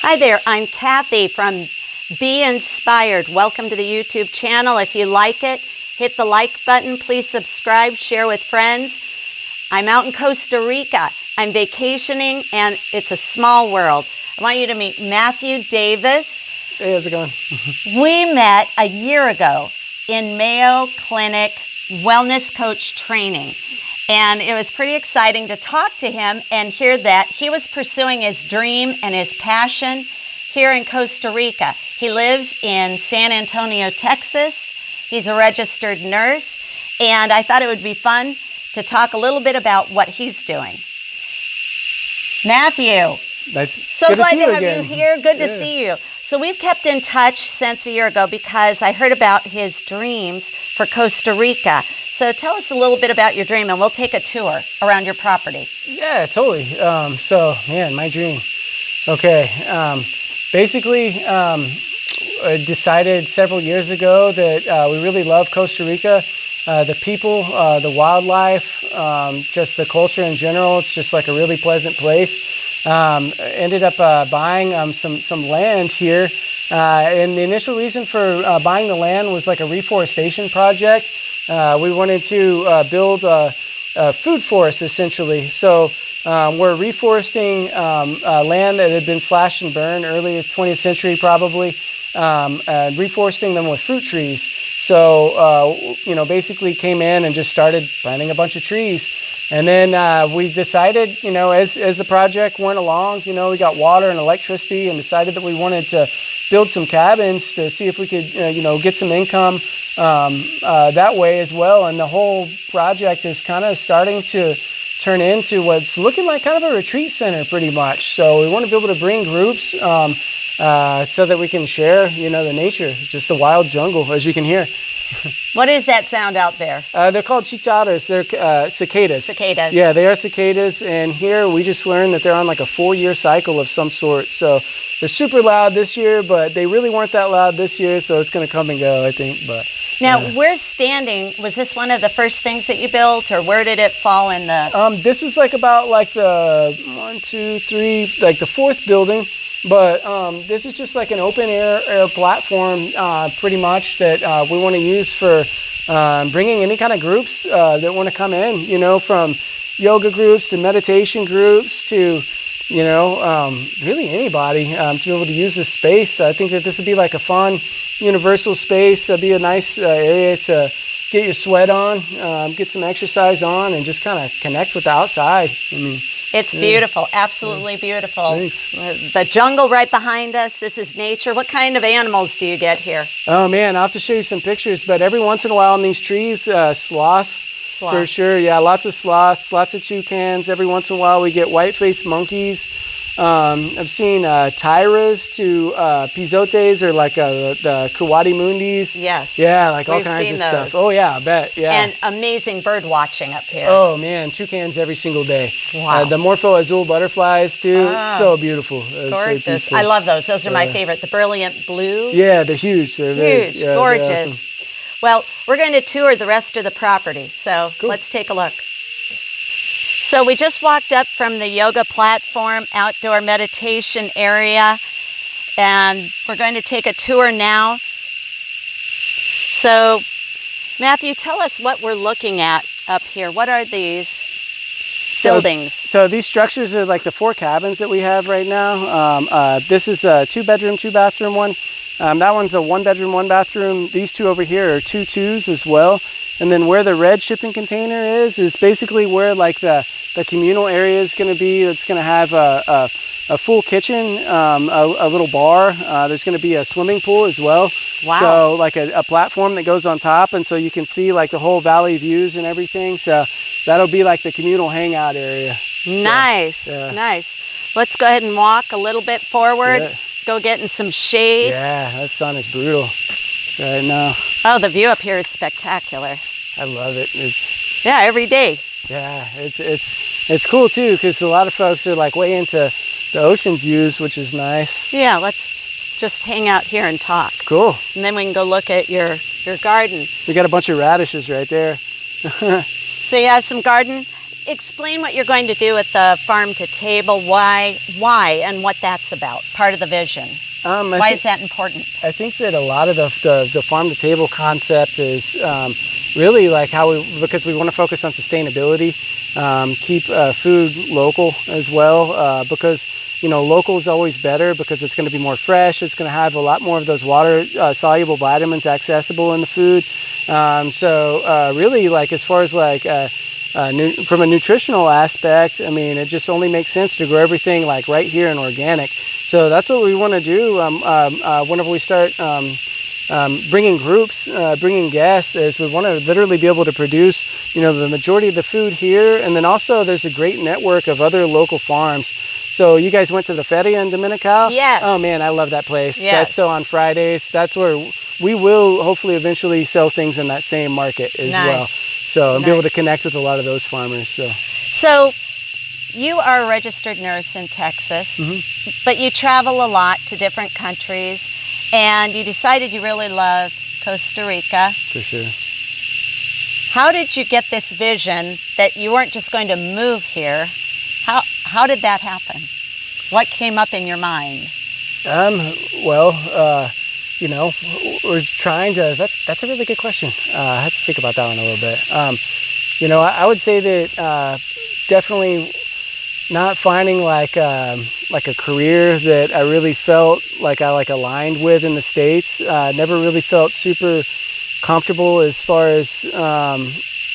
Hi there, I'm Cathy from Be Inspired. Welcome to the YouTube channel. If you like it, hit the like button. Please subscribe, share with friends. I'm out in Costa Rica. I'm vacationing and it's a small world. I want you to meet Matthew Davis. Hey, how's it going? We met a year ago in Mayo Clinic wellness coach training. And it was pretty exciting to talk to him and hear that he was pursuing his dream and his passion here in Costa Rica. He lives in San Antonio, Texas. He's a registered nurse. And I thought it would be fun to talk a little bit about what he's doing. Matthew, so glad to have you here. Good to see you. So we've kept in touch since a year ago because I heard about his dreams for Costa Rica. So tell us a little bit about your dream and we'll take a tour around your property. Yeah, totally. Man, my dream. Okay. Basically, I decided several years ago that we really love Costa Rica. The people, the wildlife, just the culture in general. It's just like a really pleasant place. Ended up buying some land here. And the initial reason for buying the land was like a reforestation project. We wanted to build a food forest, essentially. So we're reforesting land that had been slashed and burned early 20th century, probably, and reforesting them with fruit trees. So, basically came in and just started planting a bunch of trees. And then we decided, as the project went along, we got water and electricity and decided that we wanted to build some cabins to see if we could, get some income that way as well. And the whole project is kind of starting to turn into what's looking like kind of a retreat center pretty much. So we want to be able to bring groups so that we can share, the nature, just the wild jungle, as you can hear. What is that sound out there? They're called chicharras. They're cicadas. Cicadas. Yeah, they are cicadas. And here we just learned that they're on like a 4-year cycle of some sort. So they're super loud this year, but they really weren't that loud this year. So it's going to come and go, I think. But now, we're standing. Was this one of the first things that you built, or where did it fall in the? This was like about like the 1, 2, 3, like the 4th building. But this is just like an open air platform, pretty much, that we want to use for bringing any kind of groups that want to come in, from yoga groups to meditation groups to, really anybody to be able to use this space. I think that this would be like a fun, universal space. It'd be a nice area to get your sweat on, get some exercise on, and just kind of connect with the outside. It's beautiful, absolutely beautiful. Thanks. The jungle right behind us, this is nature. What kind of animals do you get here? Oh man, I'll have to show you some pictures, but every once in a while on these trees, sloths. For sure, yeah, lots of sloths, lots of toucans. Every once in a while we get white-faced monkeys. I've seen tyras to pizotes, or like the kuwati mundis. Yes. Yeah, like all We've kinds seen of those. stuff. Oh yeah, I bet. Yeah. And amazing bird watching up here. Oh man, toucans every single day. Wow. The morpho azul butterflies too. So beautiful. Gorgeous. I love those. Those are my favorite. The brilliant blue. Yeah, they're huge. They're huge, very, gorgeous. awesome. Well, we're going to tour the rest of the property, so let's take a look. So we just walked up from the yoga platform, outdoor meditation area, and we're going to take a tour now. So, Matthew, tell us what we're looking at up here. What are these buildings? So these structures are like the 4 cabins that we have right now. This is a 2-bedroom, 2-bathroom one. That one's a 1-bedroom, 1-bathroom. These 2 over here are 2 2s as well. And then where the red shipping container is basically where like the communal area is going to be. It's going to have a full kitchen, a little bar. There's going to be a swimming pool as well. Wow. So like a platform that goes on top, and so you can see like the whole valley views and everything. So that'll be like the communal hangout area. Nice, nice. Let's go ahead and walk a little bit forward. Go get in some shade. Yeah, that sun is brutal right now. Oh, the view up here is spectacular. I love it. Every day. Yeah, it's cool too, because a lot of folks are like way into the ocean views, which is nice. Yeah, let's just hang out here and talk. Cool. And then we can go look at your garden. We got a bunch of radishes right there. So you have some garden. explain what you're going to do with the farm to table, why, and what that's about, part of the vision. Why is that important? I think that a lot of the farm to table concept is really like because we want to focus on sustainability, keep food local as well, because local is always better because it's going to be more fresh. It's going to have a lot more of those water soluble vitamins accessible in the food. So really, like as far as like from a nutritional aspect, I mean, it just only makes sense to grow everything like right here in organic. So that's what we want to do whenever we start bringing groups, bringing guests, is we want to literally be able to produce, the majority of the food here. And then also there's a great network of other local farms. So you guys went to the Feria in Dominical? Yes. Oh man, I love that place. Yes. That's so on Fridays. That's where we will hopefully eventually sell things in that same market as well. So and be able to connect with a lot of those farmers. So you are a registered nurse in Texas, but you travel a lot to different countries, and you decided you really loved Costa Rica. For sure. How did you get this vision that you weren't just going to move here? How did that happen? What came up in your mind? We're trying to, that's a really good question. I have to think about that one a little bit. I would say that definitely not finding like a career that I really felt like I aligned with in the States. Never really felt super comfortable as far as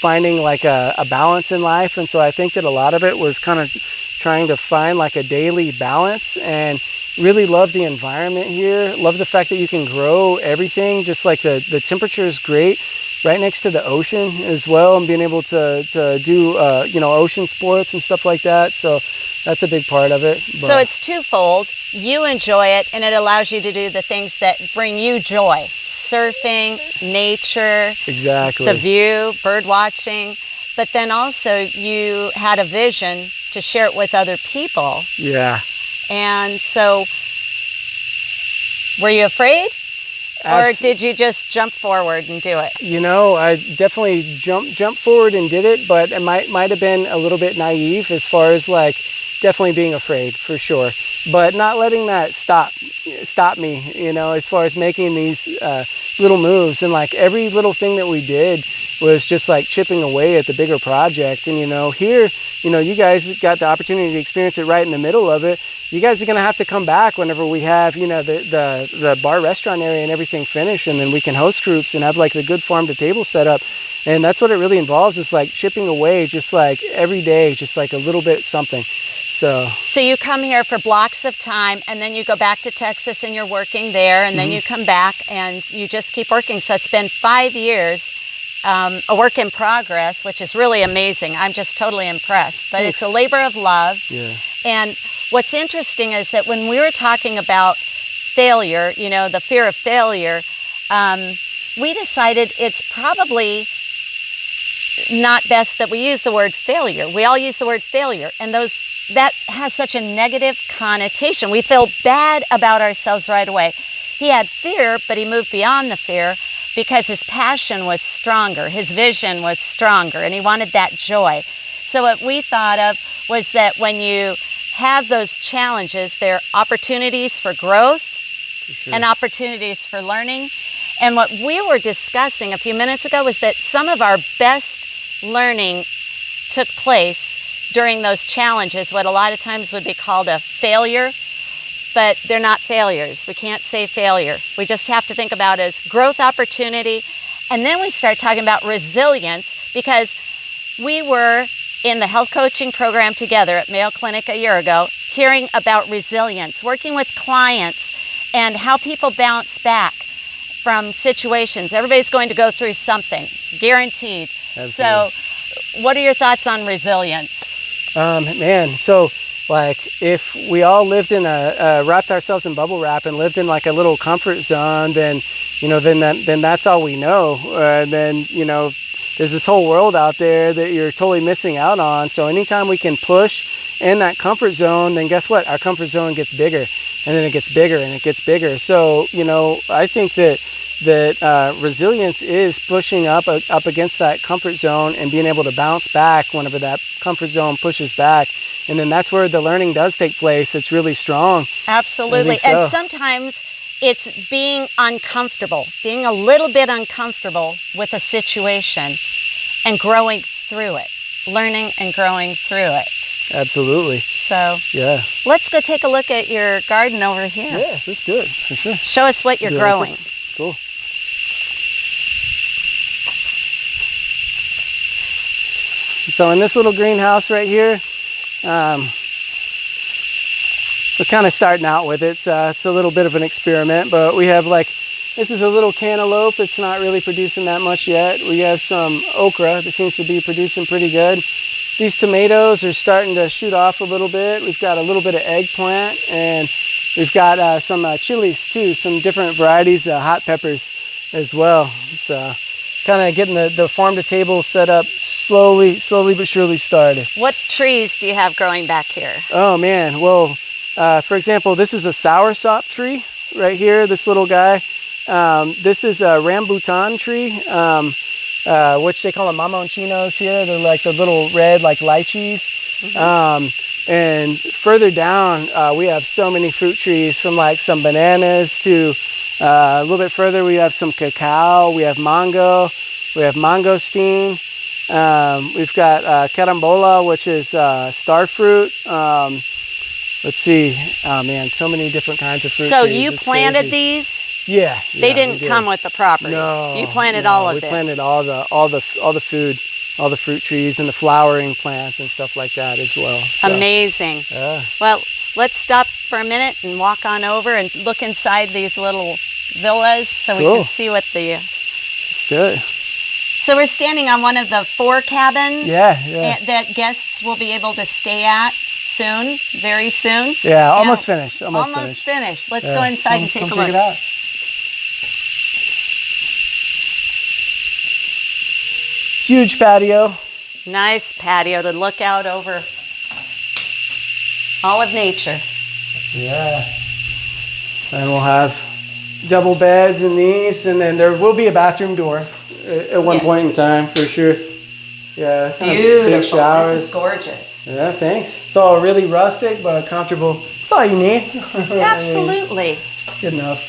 finding like a balance in life. And so I think that a lot of it was kind of trying to find like a daily balance, and really love the environment here. Love the fact that you can grow everything, just like the temperature is great right next to the ocean as well, and being able to do ocean sports and stuff like that. So that's a big part of it. But so it's twofold. You enjoy it, and it allows you to do the things that bring you joy. Surfing, nature, exactly, the view, bird watching, but then also you had a vision to share it with other people. Yeah. And so, were you afraid? Or did you just jump forward and do it? I definitely jumped forward and did it, but it might have been a little bit naive as far as like definitely being afraid, for sure. But not letting that stop me, as far as making these little moves. And like every little thing that we did was just like chipping away at the bigger project. And here, you guys got the opportunity to experience it right in the middle of it. You guys are going to have to come back whenever we have, the bar restaurant area and everything finished, and then we can host groups and have like the good farm to table set up. And that's what it really involves, is like chipping away, just like every day, just like a little bit something. So you come here for blocks of time, and then you go back to Texas and you're working there, and then you come back and you just keep working. So it's been 5 years, a work in progress, which is really amazing. I'm just totally impressed. But It's a labor of love. Yeah. And what's interesting is that when we were talking about failure, the fear of failure, we decided it's probably not best that we use the word failure. We all use the word failure, and that has such a negative connotation. We feel bad about ourselves right away. He had fear, but he moved beyond the fear because his passion was stronger, his vision was stronger, and he wanted that joy. So what we thought of was that when you have those challenges, there are opportunities for growth and opportunities for learning. And what we were discussing a few minutes ago was that some of our best learning took place during those challenges, what a lot of times would be called a failure, but they're not failures. We can't say failure. We just have to think about it as growth opportunity. And then we start talking about resilience, because we were in the health coaching program together at Mayo Clinic a year ago, hearing about resilience, working with clients and how people bounce back from situations. Everybody's going to go through something, guaranteed. Absolutely. So what are your thoughts on resilience? So like if we all lived in wrapped ourselves in bubble wrap and lived in like a little comfort zone, then then that's all we know. Then there's this whole world out there that you're totally missing out on. So anytime we can push in that comfort zone, then guess what? Our comfort zone gets bigger, and then it gets bigger and it gets bigger. So I think that that resilience is pushing up against that comfort zone and being able to bounce back whenever that comfort zone pushes back. And then that's where the learning does take place. It's really strong. Absolutely. So. And sometimes it's being uncomfortable, being a little bit uncomfortable with a situation and growing through it, learning and growing through it. Absolutely. So yeah, let's go take a look at your garden over here. Yeah, let's do it for sure. Show us what you're growing. Cool. So in this little greenhouse right here, we're kind of starting out with it. It's a little bit of an experiment, but we have this is a little cantaloupe. It's not really producing that much yet. We have some okra that seems to be producing pretty good. These tomatoes are starting to shoot off a little bit. We've got a little bit of eggplant, and we've got some chilies too, some different varieties of hot peppers as well. So kind of getting the farm to table set up slowly but surely started. What trees do you have growing back here? Oh man, well, for example, this is a soursop tree right here, this little guy. This is a rambutan tree, which they call them mamonchinos here. They're like the little red, like lychees. Mm-hmm. And further down, we have so many fruit trees, from like some bananas to a little bit further, we have some cacao, we have mango, we have mangosteen. We've got carambola, which is star fruit. Let's see. Oh man, so many different kinds of fruit So trees. you planted these? Yeah. They didn't come with the property. No. You planted all of this. We planted all the food, all the fruit trees and the flowering plants and stuff like that as well. So, amazing. Yeah. Well, let's stop for a minute and walk on over and look inside these little villas so we can see what the... Let's do it. So we're standing on one of the 4 cabins that guests will be able to stay at soon, very soon. Yeah, almost finished. Almost finished. Let's go inside and take a look. Check it out. Huge patio. Nice patio to look out over all of nature. Yeah. And we'll have double beds in these, and then there will be a bathroom door at one point in time for sure. Yeah. Beautiful. Big showers. This is gorgeous. Yeah, thanks. It's all really rustic but comfortable. That's all you need. Absolutely. Good enough.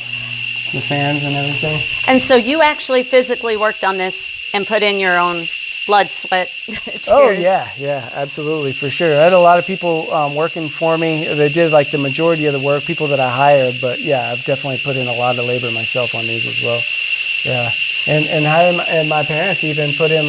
The fans and everything. And so you actually physically worked on this and put in your own blood, sweat, tears. Oh yeah, absolutely, for sure. I had a lot of people working for me. They did like the majority of the work, people that I hired, but yeah, I've definitely put in a lot of labor myself on these as well. Yeah, and my parents even put in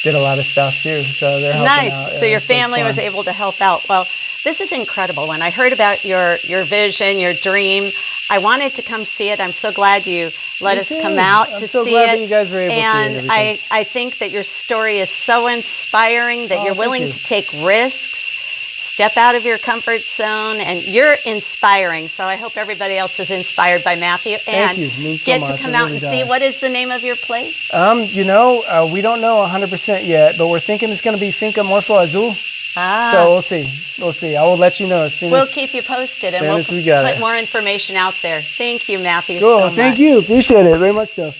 did a lot of stuff too, so they're helping out. Nice. So your family was able to help out. Well, this is incredible. When I heard about your vision, your dream, I wanted to come see it. I'm so glad you let us come out to see it. I'm so glad that you guys were able to. And I think that your story is so inspiring that you're willing to take risks, step out of your comfort zone, and you're inspiring. So I hope everybody else is inspired by Matthew and get to come out and see. What is the name of your place? We don't know 100% yet, but we're thinking it's going to be Finca Morfo Azul. So we'll see. I will let you know as soon as... We'll keep you posted, and we'll put more information out there. Thank you, Matthew, so much. Thank you. Appreciate it very much so.